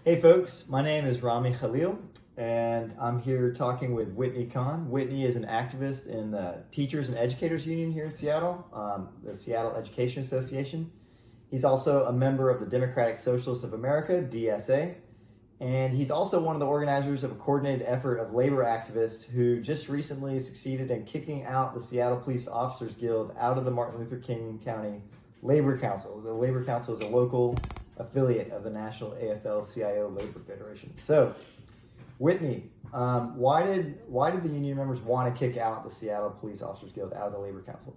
Hey folks, my name is Ramy Khalil, and I'm here talking with Whintey Kahn. Whitney is an activist in the Teachers and Educators Union here in Seattle, the Seattle Education Association. He's also a member of the Democratic Socialists of America, DSA, and he's also one of the organizers of a coordinated effort of labor activists who just recently succeeded in kicking out the Seattle Police Officers Guild out of the Martin Luther King County Labor Council. The Labor Council is a local affiliate of the National AFL-CIO Labor Federation. So, Whitney, why did the union members want to kick out the Seattle Police Officers Guild out of the Labor Council?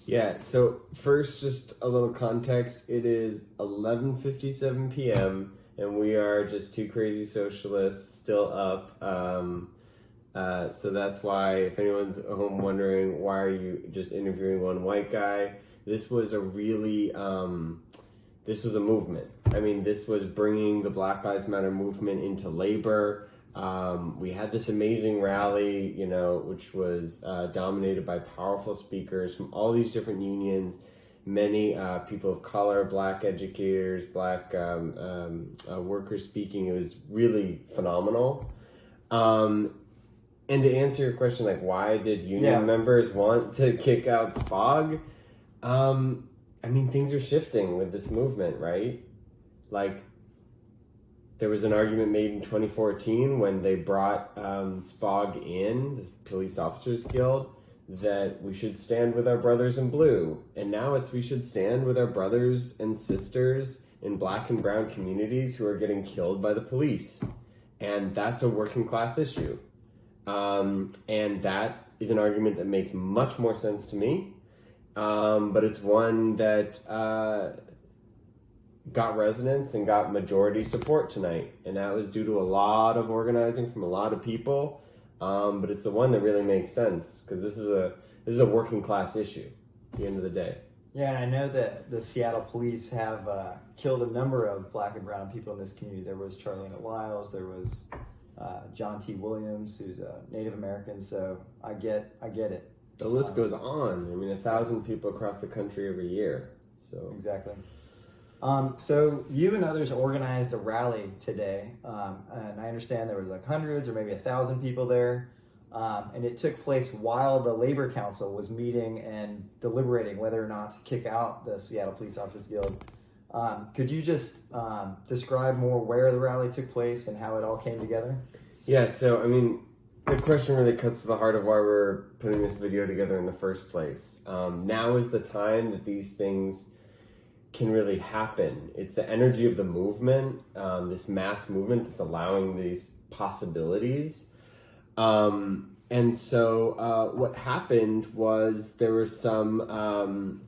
Yeah, so first, just a little context. It is 11:57 p.m., and we are just two crazy socialists still up. So that's why, if anyone's at home wondering, why are you just interviewing one white guy? This was a really... this was a movement. I mean, this was bringing the Black Lives Matter movement into labor. We had this amazing rally, which was dominated by powerful speakers from all these different unions, many people of color, Black educators, Black workers speaking. It was really phenomenal. And to answer your question, why did union members want to kick out SPOG? I mean, things are shifting with this movement, right? There was an argument made in 2014 when they brought SPOG in, the Police Officers Guild, that we should stand with our brothers in blue. And now it's we should stand with our brothers and sisters in Black and brown communities who are getting killed by the police. And that's a working class issue. And that is an argument that makes much more sense to me. But it's one that got resonance and got majority support tonight. And that was due to a lot of organizing from a lot of people. But it's the one that really makes sense because this is a working class issue at the end of the day. Yeah, and I know that the Seattle police have killed a number of Black and brown people in this community. There was Charlene Wiles, there was John T. Williams, who's a Native American. So I get it. The list goes on. I mean, 1,000 people across the country every year. So exactly. So you and others organized a rally today, and I understand there was hundreds or maybe 1,000 people there, and it took place while the Labor Council was meeting and deliberating whether or not to kick out the Seattle Police Officers Guild. Could you just describe more where the rally took place and how it all came together? Yeah, so I mean, the question really cuts to the heart of why we're putting this video together in the first place. Now is the time that these things can really happen. It's the energy of the movement, this mass movement that's allowing these possibilities. And so what happened was there were some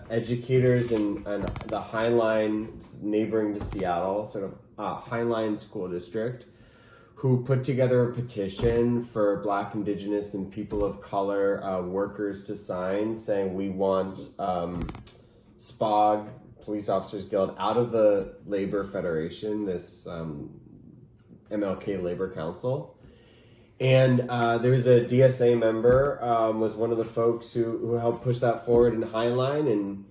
educators in the Highline, neighboring to Seattle, sort of Highline School District, who put together a petition for Black, Indigenous, and people of color workers to sign saying we want SPOG, Police Officers Guild, out of the Labor Federation, this MLK Labor Council. And there was a DSA member, was one of the folks who helped push that forward in Highline, and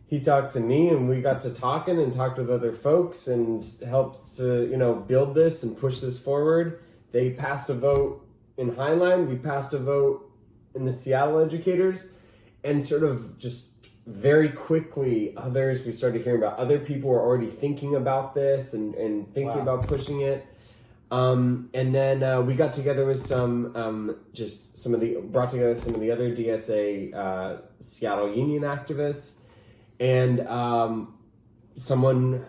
he talked to me, and we got to talking and talked with other folks and helped to, build this and push this forward. They passed a vote in Highline. We passed a vote in the Seattle educators, and sort of just very quickly we started hearing about other people were already thinking about this and thinking about pushing it. And then we got together with brought together some of the other DSA Seattle Union activists, and someone,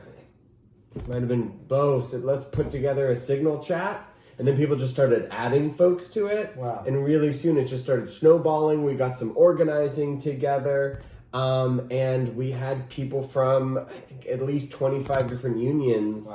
it might have been Bo, said, let's put together a signal chat. And then people just started adding folks to it. Wow. And really soon it just started snowballing. We got some organizing together. And we had people from, I think, at least 25 different unions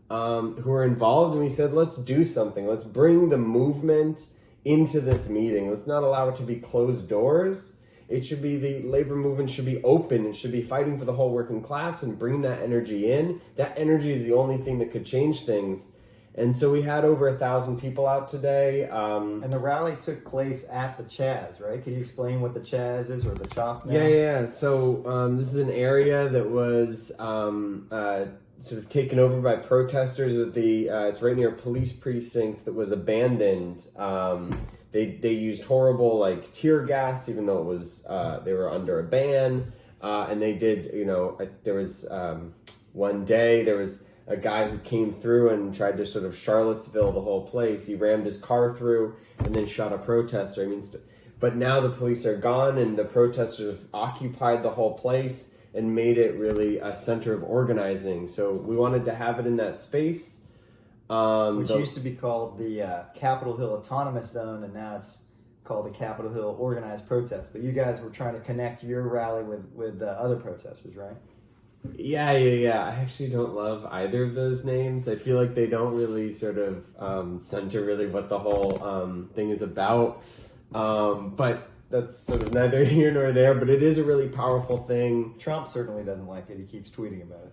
who were involved. And we said, let's do something. Let's bring the movement into this meeting. Let's not allow it to be closed doors. It should be, the labor movement should be open. It should be fighting for the whole working class and bring that energy in. That energy is the only thing that could change things. And so we had over 1,000 people out today. And the rally took place at the Chaz, right? Can you explain what the Chaz is, or the CHOP now? Yeah. So this is an area that was sort of taken over by protesters at the. It's right near a police precinct that was abandoned. They used horrible like tear gas, even though it was they were under a ban. And they did, there was one day there was a guy who came through and tried to sort of Charlottesville the whole place. He rammed his car through and then shot a protester. I mean, but now the police are gone and the protesters have occupied the whole place and made it really a center of organizing. So we wanted to have it in that space. Which used to be called the Capitol Hill Autonomous Zone, and now it's called the Capitol Hill Organized Protest. But you guys were trying to connect your rally with other protesters, right? Yeah. I actually don't love either of those names. I feel like they don't really sort of center really what the whole thing is about. But that's sort of neither here nor there. But it is a really powerful thing. Trump certainly doesn't like it. He keeps tweeting about it.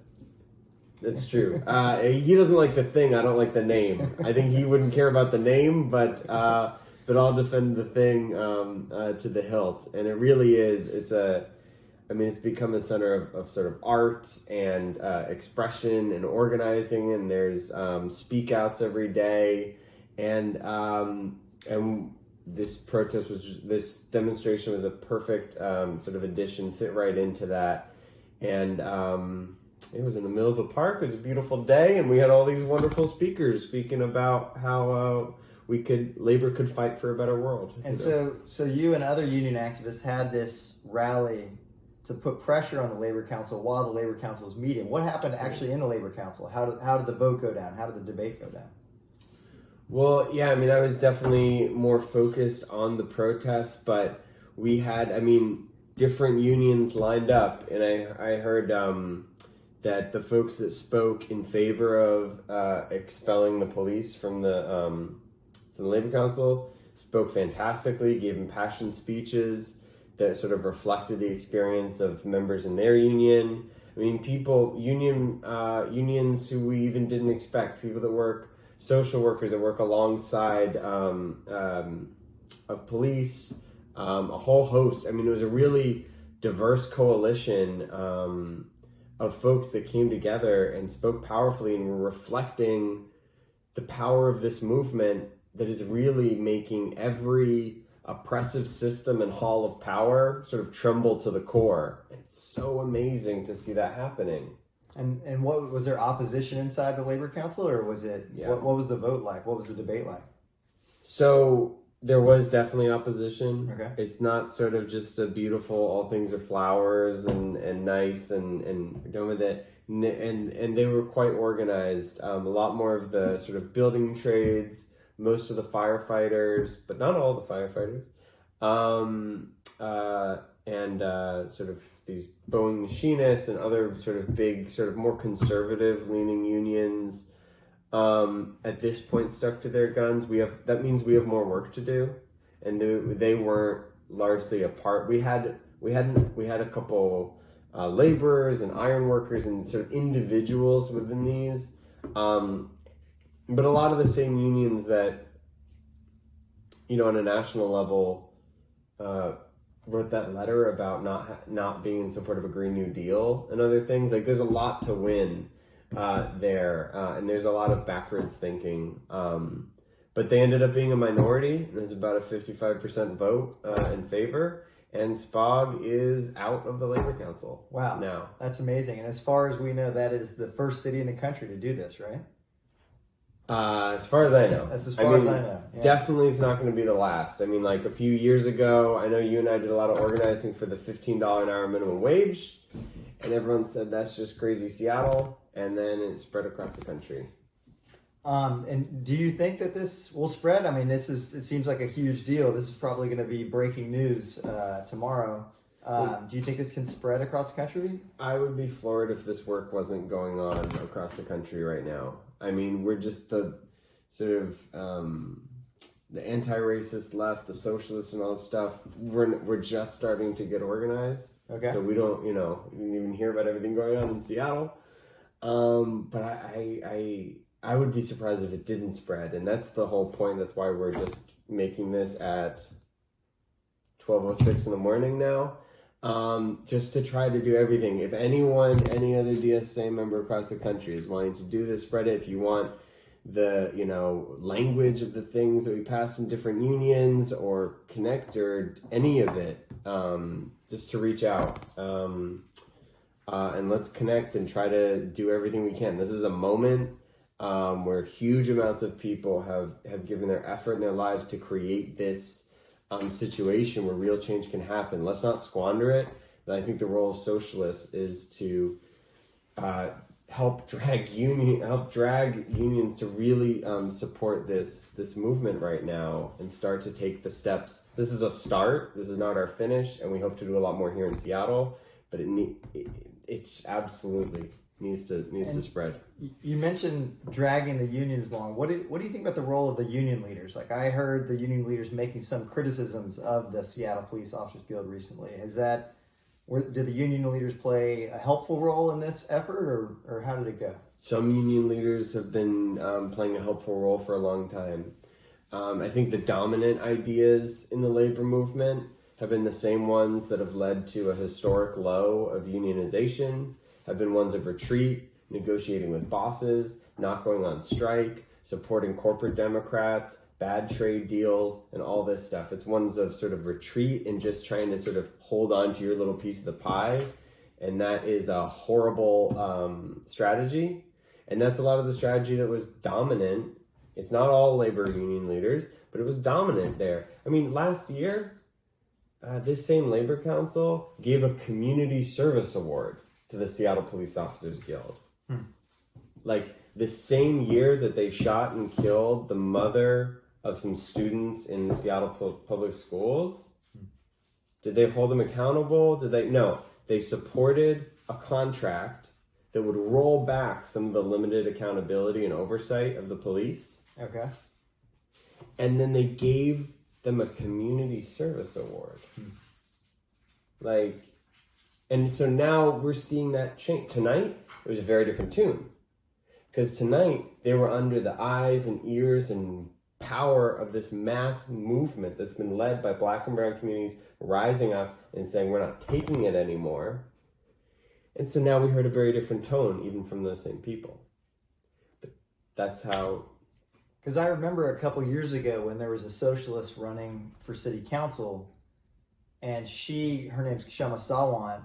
That's true. He doesn't like the thing. I don't like the name. I think he wouldn't care about the name, but I'll defend the thing to the hilt. And it really is. It's become a center of sort of art and expression and organizing. And there's speak outs every day. And this demonstration was a perfect sort of addition, fit right into that. And it was in the middle of the park. It was a beautiful day, and we had all these wonderful speakers speaking about how labor could fight for a better world. And so you and other union activists had this rally to put pressure on the Labor Council while the Labor Council was meeting. What happened actually in the Labor Council? How did the vote go down? How did the debate go down? Well, yeah, I was definitely more focused on the protests, but we had, different unions lined up, and I heard that the folks that spoke in favor of expelling the police from the Labor Council spoke fantastically, gave impassioned speeches that sort of reflected the experience of members in their union. Unions who we even didn't expect, people that work, social workers that work alongside of police, a whole host. It was a really diverse coalition of folks that came together and spoke powerfully and were reflecting the power of this movement that is really making every oppressive system and hall of power sort of tremble to the core. It's so amazing to see that happening. And what was there opposition inside the Labor Council, or was it? Yeah. What was the vote like? What was the debate like? So there was definitely opposition. Okay. It's not sort of just a beautiful, all things are flowers and nice and done with it. And they were quite organized. A lot more of the sort of building trades, most of the firefighters, but not all the firefighters. And sort of these Boeing machinists and other sort of big, sort of more conservative leaning unions. At this point stuck to their guns. That means we have more work to do, and they weren't largely a part. We had a couple laborers and iron workers and sort of individuals within these, but a lot of the same unions that on a national level wrote that letter about not being in support of a Green New Deal and other things. Like, there's a lot to win there, and there's a lot of backwards thinking, but they ended up being a minority, and it was about a 55% vote in favor, and SPOG is out of the Labor Council. Wow, now that's amazing. And as far as we know, that is the first city in the country to do this, right? As far as I know. That's as far as I know. Yeah. Definitely is not going to be the last. Like a few years ago, I know you and I did a lot of organizing for the $15 an hour minimum wage, and everyone said that's just crazy Seattle, and then it spread across the country. And do you think that this will spread? It seems like a huge deal. This is probably going to be breaking news tomorrow. Do you think this can spread across the country? I would be floored if this work wasn't going on across the country right now. We're just the sort of the anti-racist left, the socialists and all that stuff. We're just starting to get organized. Okay. So we don't, you didn't even hear about everything going on in Seattle. But I would be surprised if it didn't spread, and that's the whole point. That's why we're just making this at 12:06 in the morning now. just to try to do everything. If any other DSA member across the country is wanting to do this, spread it. If you want the, language of the things that we pass in different unions or connect or any of it, just to reach out. And let's connect and try to do everything we can. This is a moment where huge amounts of people have given their effort in their lives to create this situation where real change can happen. Let's not squander it. But I think the role of socialists is to help drag unions to really support this movement right now and start to take the steps. This is a start. This is not our finish, and we hope to do a lot more here in Seattle. But it absolutely needs to spread. You mentioned dragging the unions along. What do you think about the role of the union leaders? Like, I heard the union leaders making some criticisms of the Seattle Police Officers Guild recently. Did the union leaders play a helpful role in this effort, or how did it go? Some union leaders have been playing a helpful role for a long time. I think the dominant ideas in the labor movement have been the same ones that have led to a historic low of unionization, have been ones of retreat, negotiating with bosses, not going on strike, supporting corporate Democrats, bad trade deals, and all this stuff. It's ones of sort of retreat and just trying to sort of hold on to your little piece of the pie. And that is a horrible strategy. And that's a lot of the strategy that was dominant. It's not all labor union leaders, but it was dominant there. I mean, last year, this same Labor Council gave a community service award to the Seattle Police Officers Guild. Like, the same year that they shot and killed the mother of some students in the Seattle public schools, did they hold them accountable? No. They supported a contract that would roll back some of the limited accountability and oversight of the police. Okay. And then they gave them a community service award. And so now we're seeing that change. Tonight, it was a very different tune. Because tonight, they were under the eyes and ears and power of this mass movement that's been led by Black and brown communities rising up and saying, we're not taking it anymore. And so now we heard a very different tone, even from those same people. But that's how... Because I remember a couple years ago when there was a socialist running for city council, and her name's Kshama Sawant,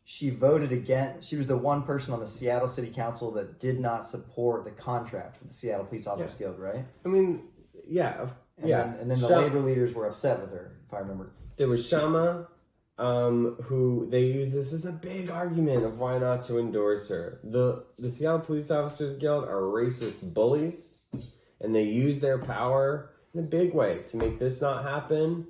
she voted against, she was the one person on the Seattle City Council that did not support the contract with the Seattle Police Officers Guild, right? I mean, yeah. And then the labor leaders were upset with her, if I remember. There was Shama, who they use this as a big argument of why not to endorse her. The Seattle Police Officers Guild are racist bullies, and they use their power in a big way to make this not happen.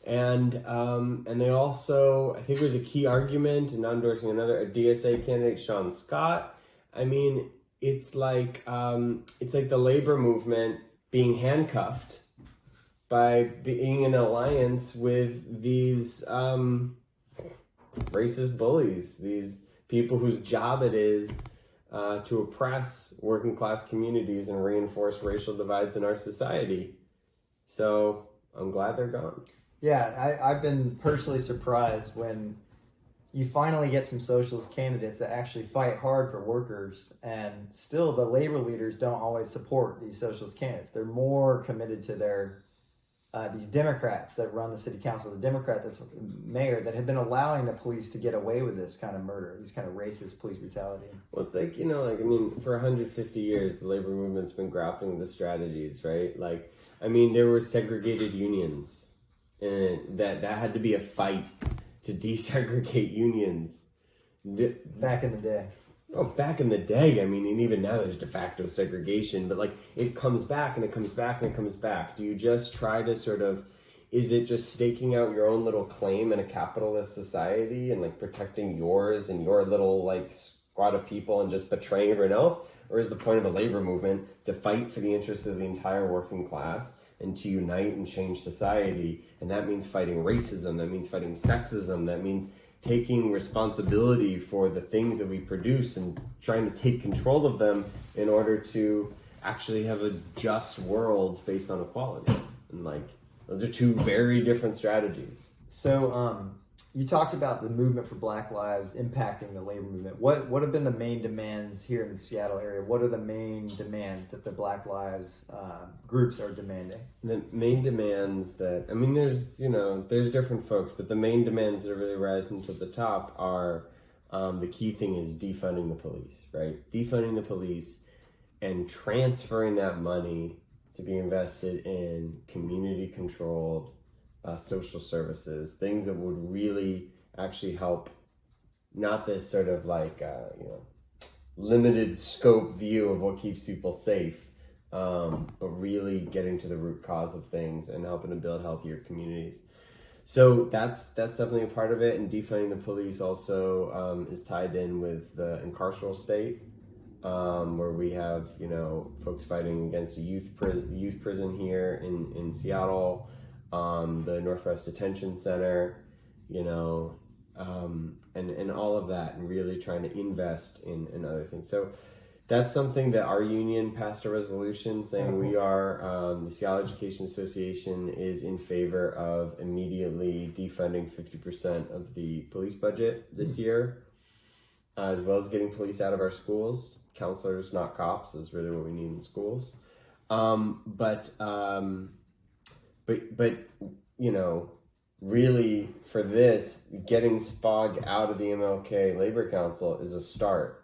And they also, I think it was a key argument in endorsing a DSA candidate, Sean Scott. I mean, it's like the labor movement being handcuffed by being in alliance with these racist bullies, these people whose job it is to oppress working class communities and reinforce racial divides in our society. So I'm glad they're gone. Yeah, I've been personally surprised when you finally get some socialist candidates that actually fight hard for workers, and still the labor leaders don't always support these socialist candidates. They're more committed to their these Democrats that run the city council, the Democrat that's mayor, that have been allowing the police to get away with this kind of murder, these kind of racist police brutality. Well, it's like, for 150 years, the labor movement's been grappling with the strategies, right? There were segregated unions. And that had to be a fight to desegregate unions. Back in the day. Oh, back in the day, and even now there's de facto segregation, but it comes back and it comes back and it comes back. Do you just try to is it just staking out your own little claim in a capitalist society and protecting yours and your little squad of people and just betraying everyone else? Or is the point of a labor movement to fight for the interests of the entire working class and to unite and change society? And that means fighting racism, that means fighting sexism, that means taking responsibility for the things that we produce and trying to take control of them in order to actually have a just world based on equality. And Those are two very different strategies. So you talked about the movement for Black Lives impacting the labor movement. What have been the main demands here in the Seattle area? What are the main demands that the Black Lives groups are demanding? The main demands that, I mean, there's different folks, but the main demands that are really rising to the top are, the key thing is defunding the police, right? Defunding the police and transferring that money to be invested in community-controlled social services, things that would really actually help, not this sort of like, limited scope view of what keeps people safe, but really getting to the root cause of things and helping to build healthier communities. So that's definitely a part of it, and defunding the police also is tied in with the incarceral state, where we have folks fighting against a youth prison here in Seattle, the Northwest Detention Center, and all of that, and really trying to invest in other things. So that's something that our union passed a resolution saying we are, the Seattle Education Association is in favor of immediately defunding 50% of the police budget this year, as well as getting police out of our schools. Counselors, not cops, is really what we need in schools. But really for this, getting SPOG out of the MLK Labor Council is a start.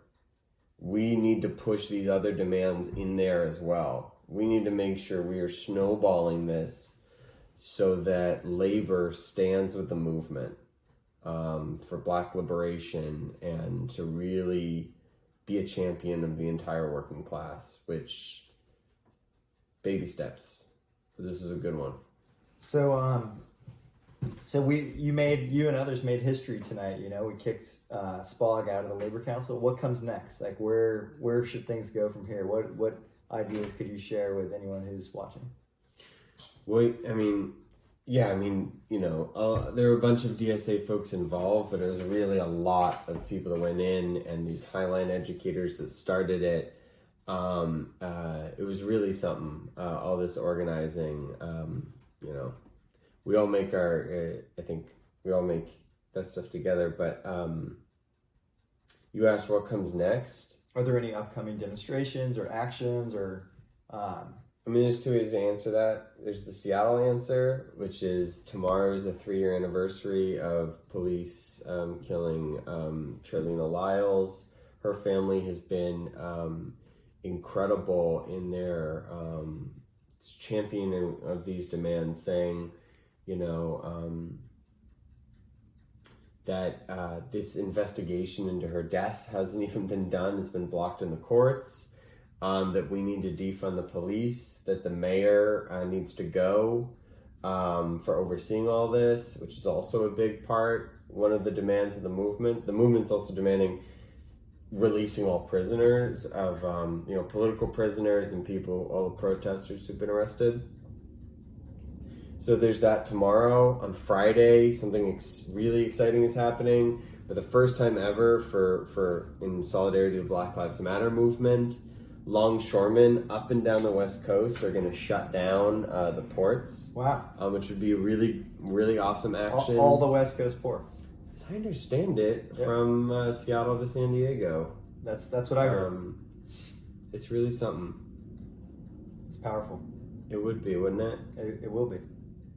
We need to push these other demands in there as well. We need to make sure we are snowballing this so that labor stands with the movement for Black liberation and to really be a champion of the entire working class, which baby steps. This is a good one. So, you and others made history tonight. We kicked SPOG out of the Labor Council. What comes next? Like, where should things go from here? What ideas could you share with anyone who's watching? Well, there were a bunch of DSA folks involved, but there was really a lot of people that went in, and these Highline educators that started it. It was really something, all this organizing, we all make I think we all make that stuff together, but you asked what comes next. Are there any upcoming demonstrations or actions or... there's two ways to answer that. There's the Seattle answer, which is tomorrow is the 3-year anniversary of police killing Charlena Lyles. Her family has been incredible in their championing of these demands, saying, that this investigation into her death hasn't even been done. It's been blocked in the courts. That we need to defund the police, that the mayor needs to go for overseeing all this, which is also a big part, one of the demands of the movement. The movement's also demanding releasing all prisoners of, political prisoners and people, all the protesters who've been arrested. So there's that tomorrow. On Friday, something really exciting is happening. For the first time ever, for in solidarity with the Black Lives Matter movement, longshoremen up and down the West Coast are going to shut down the ports. Wow. Which would be a really, really awesome action. All the West Coast ports. As I understand it, from Seattle to San Diego. That's what I heard. It's really something. It's powerful. It would be, wouldn't it? It will be.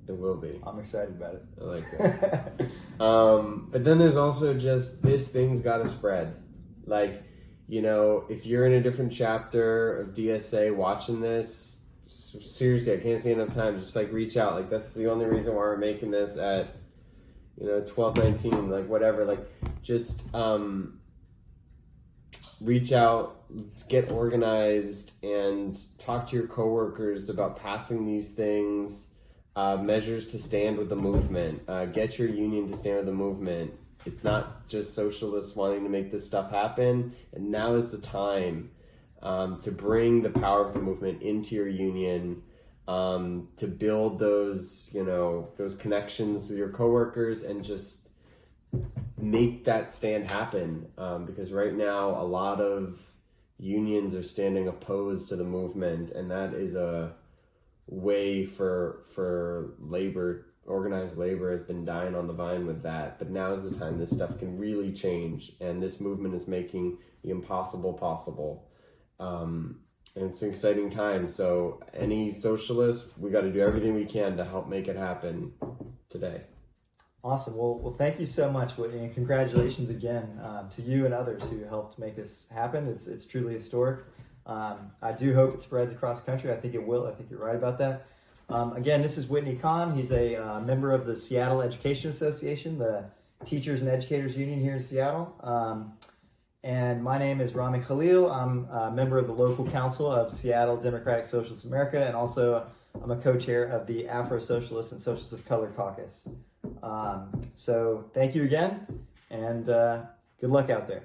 It will be. I'm excited about it. I like that. But then there's also just, this thing's got to spread. Like, if you're in a different chapter of DSA watching this, seriously, I can't say enough times, just reach out. That's the only reason why we're making this at, 12:19, whatever. Just reach out, let's get organized, and talk to your coworkers about passing these things, measures to stand with the movement. Get your union to stand with the movement. It's not just socialists wanting to make this stuff happen, and now is the time to bring the power of the movement into your union, to build those connections with your coworkers, and just make that stand happen. Because right now, a lot of unions are standing opposed to the movement, and that is a way for labor, organized labor has been dying on the vine with that. But now is the time this stuff can really change, and this movement is making the impossible possible. And it's an exciting time. So any socialist, we got to do everything we can to help make it happen today. Awesome. Well, thank you so much, Whitney, and congratulations again to you and others who helped make this happen. It's truly historic. I do hope it spreads across the country. I think it will. I think you're right about that. Again, this is Whintey Kahn. He's a member of the Seattle Education Association, the Teachers and Educators Union here in Seattle. And my name is Ramy Khalil. I'm a member of the local council of Seattle Democratic Socialists of America, and also I'm a co-chair of the Afro Socialists and Socialists of Color Caucus. So thank you again, and good luck out there.